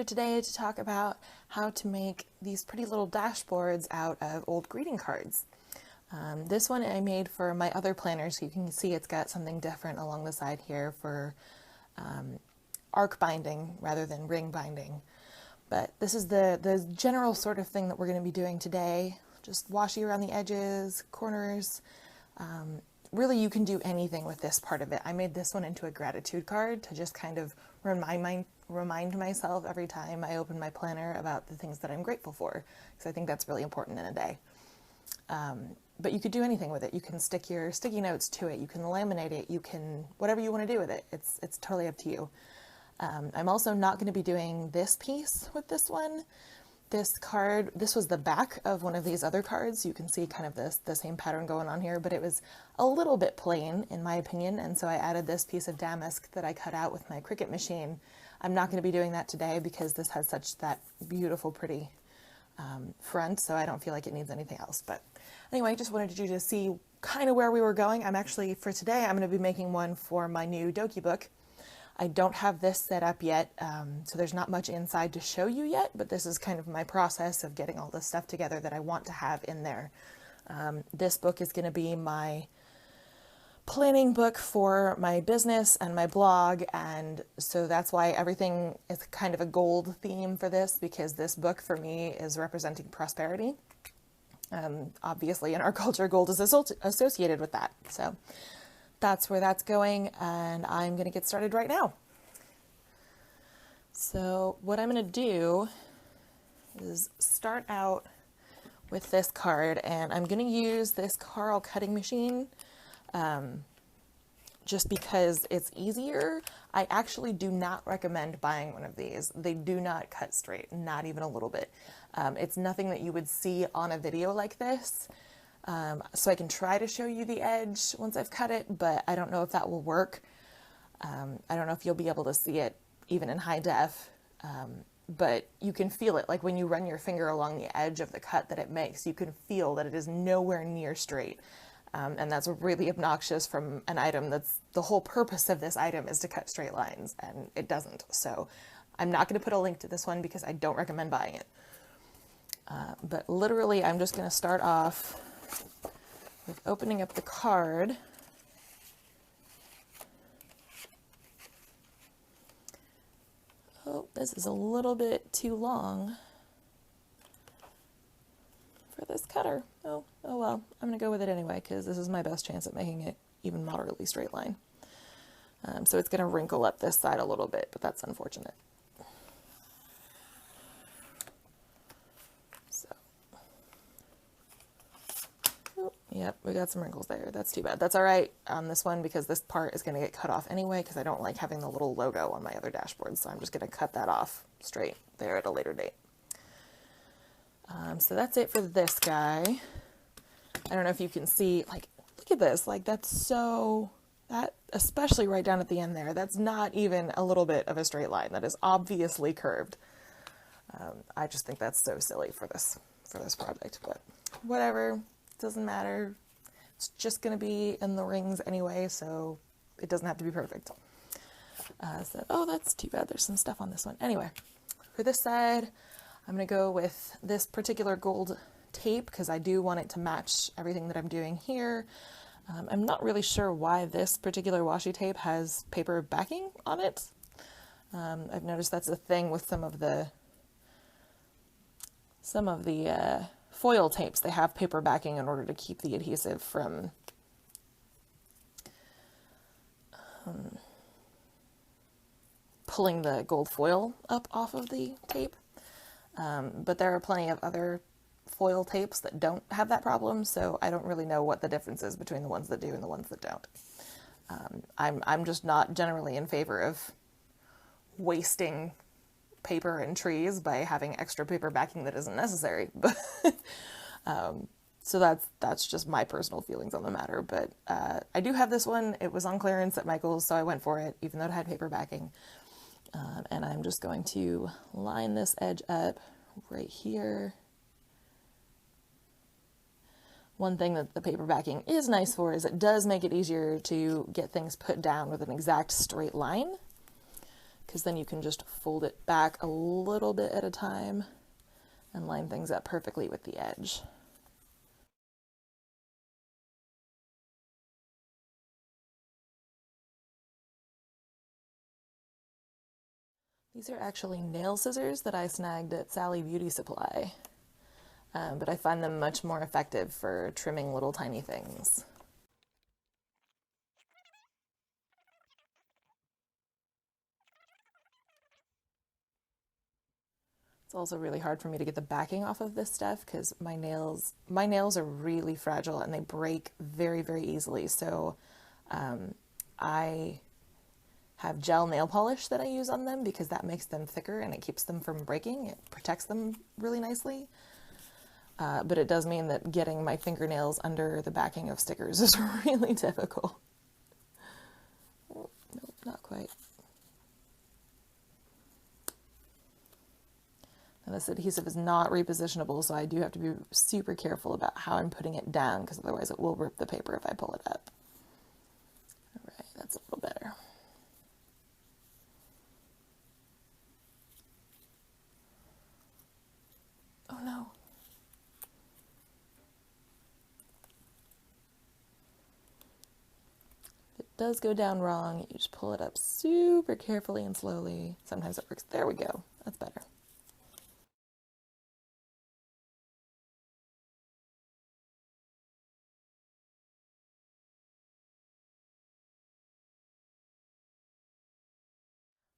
today to talk about how to make these pretty little dashboards out of old greeting cards. This one I made for my other planner, so you can see it's got something different along the side here for arc binding rather than ring binding. But this is the general sort of thing that we're going to be doing today. Just washi around the edges, corners. Really, you can do anything with this part of it. I made this one into a gratitude card to just kind of remind myself every time I open my planner about the things that I'm grateful for, because I think that's really important in a day. But you could do anything with it. You can stick your sticky notes to it. You can laminate it. You can, whatever you want to do with it. It's totally up to you. I'm also not going to be doing this piece with this one. This card, this was the back of one of these other cards. You can see kind of the same pattern going on here, but it was a little bit plain in my opinion. And so I added this piece of damask that I cut out with my Cricut machine. I'm not going to be doing that today because this has such that beautiful, pretty front. So I don't feel like it needs anything else. But anyway, just wanted you to see kind of where we were going. I'm actually, for today, I'm going to be making one for my new Doki book. I don't have this set up yet, so there's not much inside to show you yet, but this is kind of my process of getting all this stuff together that I want to have in there. This book is going to be my planning book for my business and my blog, and so that's why everything is kind of a gold theme for this, because this book for me is representing prosperity. Obviously in our culture, gold is associated with that, so that's where that's going, and I'm going to get started right now. So what I'm going to do is start out with this card, and I'm going to use this Carl cutting machine just because it's easier. I actually do not recommend buying one of these. They do not cut straight, not even a little bit. It's nothing that you would see on a video like this. So I can try to show you the edge once I've cut it, but I don't know if that will work. I don't know if you'll be able to see it even in high def, but you can feel it. Like when you run your finger along the edge of the cut that it makes, you can feel that it is nowhere near straight. And that's really obnoxious from an item that's the whole purpose of this item is to cut straight lines, and it doesn't. So I'm not going to put a link to this one because I don't recommend buying it. But literally, I'm just going to start off with opening up the card. Oh, this is a little bit too long for this cutter. Oh well, I'm gonna go with it anyway because this is my best chance at making it even moderately straight line. So it's gonna wrinkle up this side a little bit, but that's unfortunate. Yep, we got some wrinkles there. That's too bad. That's all right on this one because this part is going to get cut off anyway because I don't like having the little logo on my other dashboard. So I'm just going to cut that off straight there at a later date. So that's it for this guy. I don't know if you can see, like, look at this. Like, that's so, that, especially right down at the end there, that's not even a little bit of a straight line. That is obviously curved. I just think that's so silly for this project, but whatever. Doesn't matter. It's just going to be in the rings anyway, so it doesn't have to be perfect. Oh, that's too bad. There's some stuff on this one. Anyway, for this side, I'm going to go with this particular gold tape because I do want it to match everything that I'm doing here. I'm not really sure why this particular washi tape has paper backing on it. I've noticed that's a thing with some of the foil tapes. They have paper backing in order to keep the adhesive from pulling the gold foil up off of the tape. But there are plenty of other foil tapes that don't have that problem, so I don't really know what the difference is between the ones that do and the ones that don't. I'm just not generally in favor of wasting paper and trees by having extra paper backing that isn't necessary. But so that's just my personal feelings on the matter. But I do have this one. It was on clearance at Michael's, so I went for it, even though it had paper backing. And I'm just going to line this edge up right here. One thing that the paper backing is nice for is it does make it easier to get things put down with an exact straight line. because then you can just fold it back a little bit at a time and line things up perfectly with the edge. These are actually nail scissors that I snagged at Sally Beauty Supply, but I find them much more effective for trimming little tiny things. It's also really hard for me to get the backing off of this stuff because my nails are really fragile and they break very, very easily. So I have gel nail polish that I use on them because that makes them thicker and it keeps them from breaking. It protects them really nicely. But it does mean that getting my fingernails under the backing of stickers is really difficult. Oh, nope, not quite. And this adhesive is not repositionable, so I do have to be super careful about how I'm putting it down because otherwise it will rip the paper if I pull it up. All right, that's a little better. Oh no. If it does go down wrong, you just pull it up super carefully and slowly. Sometimes it works. There we go. That's better.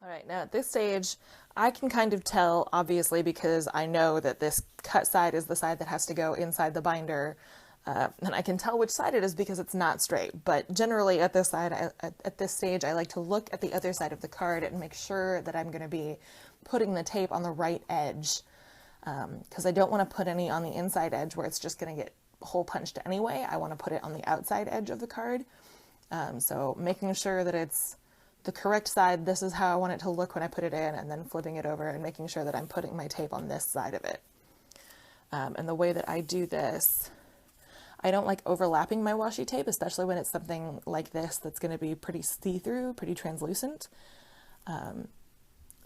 All right, now at this stage, I can kind of tell, obviously, because I know that this cut side is the side that has to go inside the binder, and I can tell which side it is because it's not straight. But generally at this stage, I like to look at the other side of the card and make sure that I'm going to be putting the tape on the right edge, because I don't want to put any on the inside edge where it's just going to get hole punched anyway. I want to put it on the outside edge of the card. So making sure that it's the correct side, this is how I want it to look when I put it in, and then flipping it over and making sure that I'm putting my tape on this side of it. And the way that I do this, I don't like overlapping my washi tape, especially when it's something like this that's going to be pretty see-through, pretty translucent.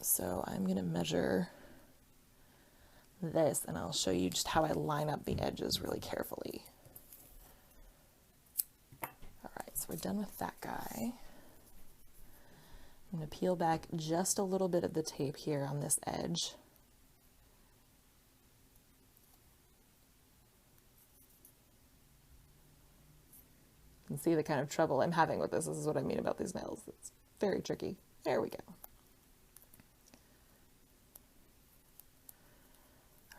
So I'm going to measure this, and I'll show you just how I line up the edges really carefully. All right, so we're done with that guy. I'm going to peel back just a little bit of the tape here on this edge. You can see the kind of trouble I'm having with this. This is what I mean about these nails. It's very tricky. There we go.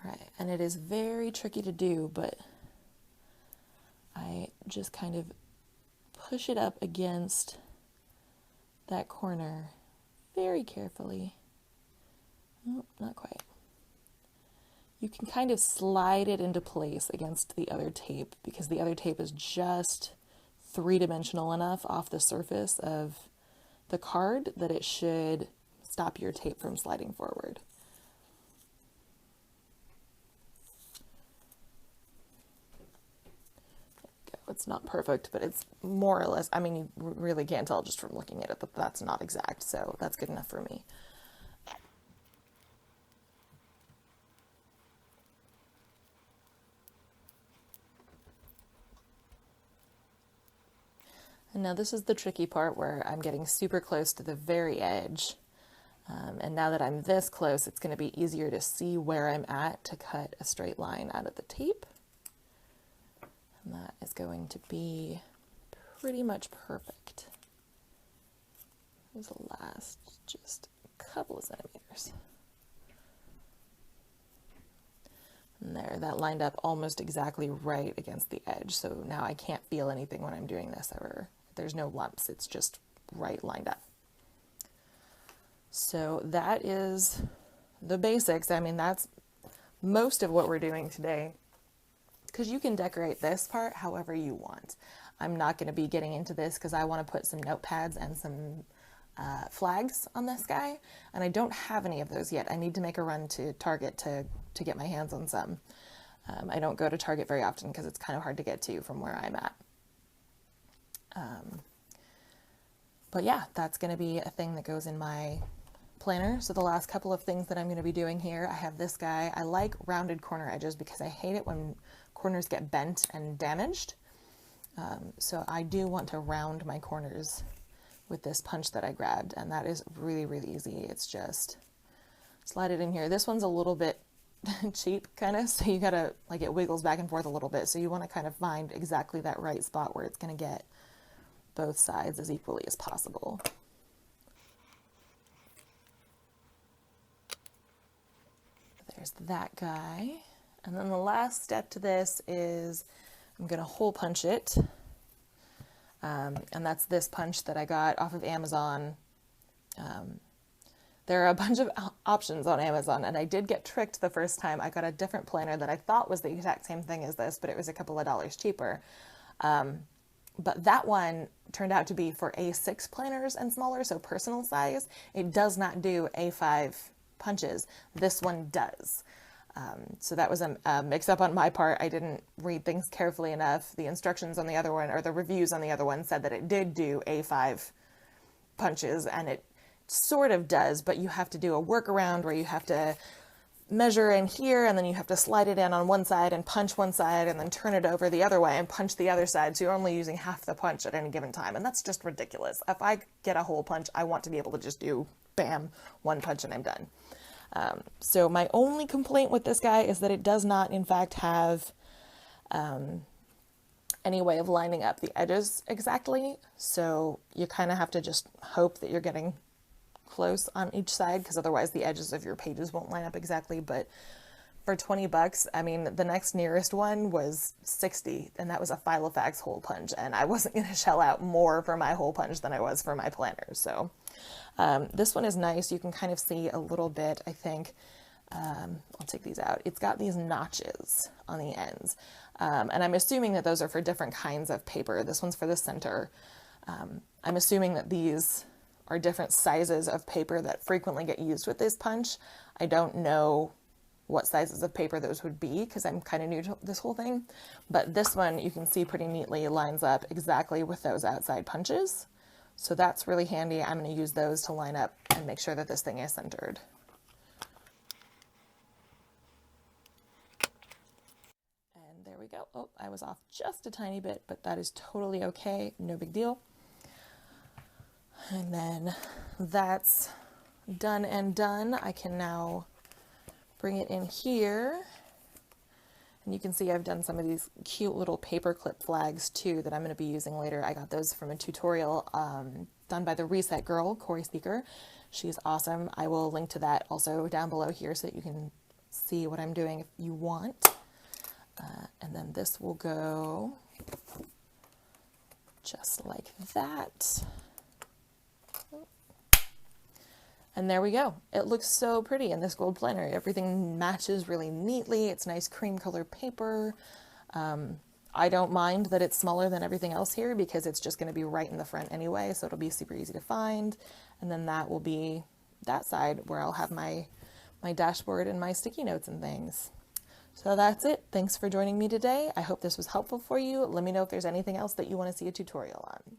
All right, and it is very tricky to do, but I just kind of push it up against that corner very carefully. Oh, not quite. You can kind of slide it into place against the other tape because the other tape is just three-dimensional enough off the surface of the card that it should stop your tape from sliding forward. It's not perfect, but it's more or less, I mean, you really can't tell just from looking at it that that's not exact, so that's good enough for me. And now this is the tricky part where I'm getting super close to the very edge. And now that I'm this close, it's going to be easier to see where I'm at to cut a straight line out of the tape. And that is going to be pretty much perfect. There's the last just a couple of centimeters. And there, that lined up almost exactly right against the edge. So now I can't feel anything when I'm doing this ever. There's no lumps, it's just right lined up. So that is the basics. I mean, that's most of what we're doing today, because you can decorate this part however you want. I'm not going to be getting into this because I want to put some notepads and some flags on this guy, and I don't have any of those yet. I need to make a run to Target to get my hands on some. I don't go to Target very often because it's kind of hard to get to from where I'm at. But yeah, that's going to be a thing that goes in my planner. So the last couple of things that I'm going to be doing here, I have this guy. I like rounded corner edges because I hate it when corners get bent and damaged. So I do want to round my corners with this punch that I grabbed, and that is really, really easy. It's just slide it in here. This one's a little bit cheap, kind of, so you gotta, like, it wiggles back and forth a little bit, so you want to kind of find exactly that right spot where it's going to get both sides as equally as possible. There's that guy. And then the last step to this is I'm going to hole punch it. And that's this punch that I got off of Amazon. There are a bunch of options on Amazon, and I did get tricked the first time. I got a different planner that I thought was the exact same thing as this, but it was a couple of dollars cheaper. But that one turned out to be for A6 planners and smaller, so personal size. It does not do A5 punches. This one does. So that was a mix-up on my part. I didn't read things carefully enough. The instructions on the other one, or the reviews on the other one, said that it did do A5 punches, and it sort of does, but you have to do a workaround where you have to measure in here, and then you have to slide it in on one side and punch one side, and then turn it over the other way and punch the other side, so you're only using half the punch at any given time, and that's just ridiculous. If I get a hole punch, I want to be able to just do, bam, one punch and I'm done. So my only complaint with this guy is that it does not, in fact, have any way of lining up the edges exactly. So you kind of have to just hope that you're getting close on each side, because otherwise the edges of your pages won't line up exactly. But for 20 bucks, I mean, the next nearest one was 60, and that was a Filofax hole punch, and I wasn't going to shell out more for my hole punch than I was for my planner. So this one is nice. You can kind of see a little bit, I think. I'll take these out. It's got these notches on the ends, and I'm assuming that those are for different kinds of paper. This one's for the center. I'm assuming that these are different sizes of paper that frequently get used with this punch. I don't know what sizes of paper those would be, because I'm kind of new to this whole thing. But this one, you can see pretty neatly lines up exactly with those outside punches. So that's really handy. I'm going to use those to line up and make sure that this thing is centered. And there we go. Oh, I was off just a tiny bit, but that is totally okay. No big deal. And then that's done and done. I can now bring it in here, and you can see I've done some of these cute little paper clip flags too that I'm going to be using later. I got those from a tutorial done by the Reset Girl, Corey Speaker. She's awesome. I will link to that also down below here so that you can see what I'm doing if you want. And then this will go just like that. And there we go. It looks so pretty in this gold planner. Everything matches really neatly. It's nice cream color paper. I don't mind that it's smaller than everything else here, because it's just going to be right in the front anyway, so it'll be super easy to find. And then that will be that side where I'll have my dashboard and my sticky notes and things. So that's it. Thanks for joining me today. I hope this was helpful for you. Let me know if there's anything else that you want to see a tutorial on.